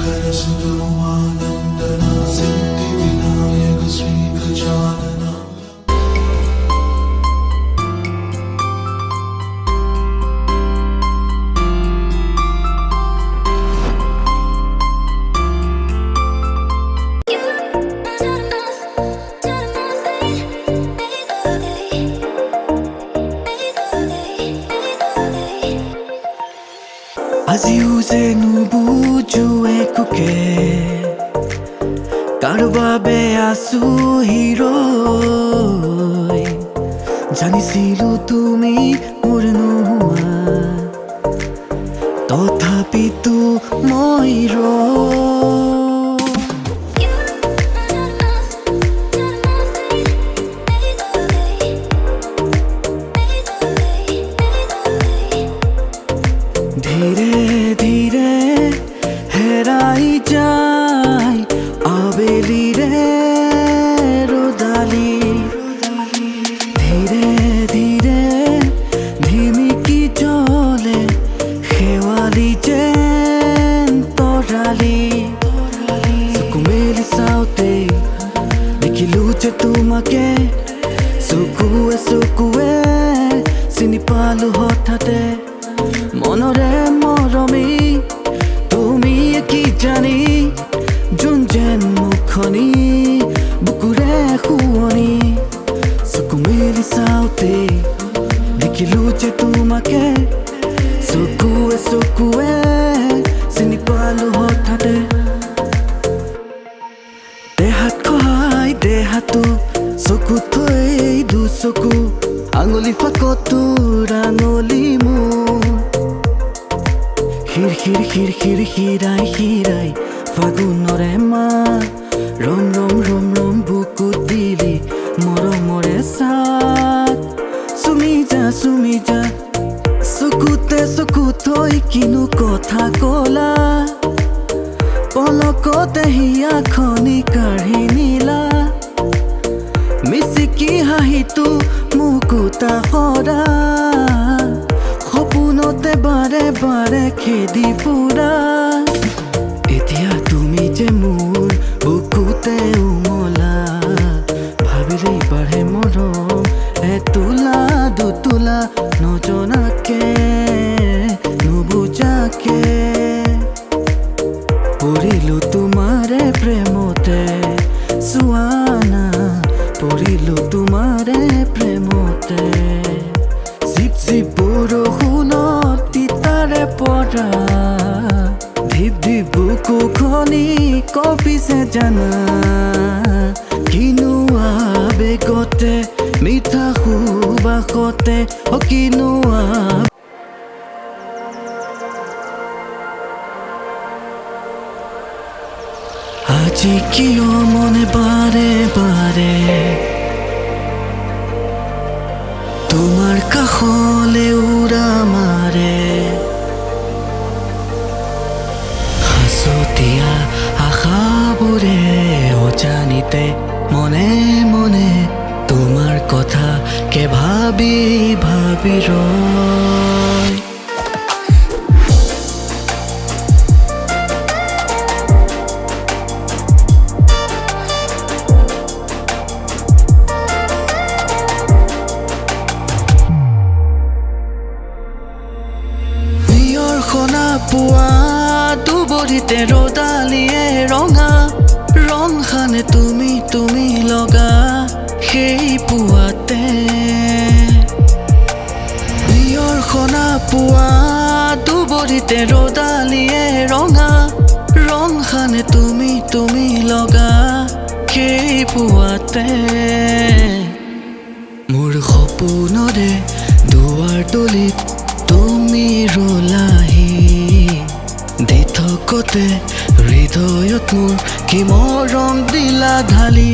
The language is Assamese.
शङ्कर सुतोमानन्दना सिद्धिविनायक श्रीगजानना আজিও যে নুবুজো একোকে কাৰ বাবে আছো হিৰৈ জানিছিলো তুমি মোৰ নোহোৱা তথাপিতো মই ধীৰে ধীৰে হেৰাই যায় আবেলিৰে ৰ'দালি ধীৰে ধীৰে ধিমিকি জ্বলে শেৱালি যেন তৰালি চকু মেলি চাওঁতে দেখিলো যে তোমাকে চকুৱে চকুৱে চিনি পালো হঠাতে মনৰে মৰমী তুমি কি জানি যোন যেন মুখনি বুকুৰে শুৱনি চকু মেলি চাওঁতে দেখিলো যে তোমাকে চকুৱে চকুৱে চিনি পালো হঠাতে দেহাত খহাই দেহাতো চকু থৈ দুচকু আঙুলি ফাকতো ৰাঙলি মোৰ খিৰ খিৰ খিৰ খিৰাই খিৰাই ফাগুনৰে মাত ৰম ৰম ৰম ৰম বুকুত দিলি মৰমৰে চাত চুমি যা চকুতে চকু থৈ কিনো কথা কলা পলকতে হিয়াখনি কাঢ়ি নিলা মিচিকি হাঁহিটো মুকুতা সৰা সপোনতে বাৰে বাৰে খেদি ফুৰা এতিয়া তুমি যে মোৰ বুকুতে উমলা ভাবিলেই বাঢ়ে মৰম এতোলা দুতোলা নজনাকে নুবুজাকে পৰিলো তোমাৰে প্ৰেমতে চোৱানা পৰিলো তোমাৰে প্ৰেমতে জিপ জিপ বৰষুণত তিতাৰে পৰা ধিপ ধিপ বুকুখনি কঁপিছে জানা কিনো আবেগতে মিঠা সুবাসতে কিনো আজি কিয় মনে বাৰে বাৰে তোমাৰ কাষলে উৰা মাৰে হাঁচতীয়া আশাবোৰে অজানিতে মনে মনে তোমাৰ কথা কে ভাবি ভাবি ৰয় পুৱা দুবৰিতে ৰ'দালিয়ে ৰঙা ৰং খানে তুমি লগা সেই পুৱাতে বিয়ৰ খনা পুৱা দুবৰিতে ৰ'দালিয়ে ৰঙা ৰং খানে তুমি লগা সেই পুৱাতে মোৰ সপোনৰে দুৱাৰ তলিত তুমি ৰলাহি দি থকতে হৃদয়ত মোৰ কি মৰম দিলা ঢালি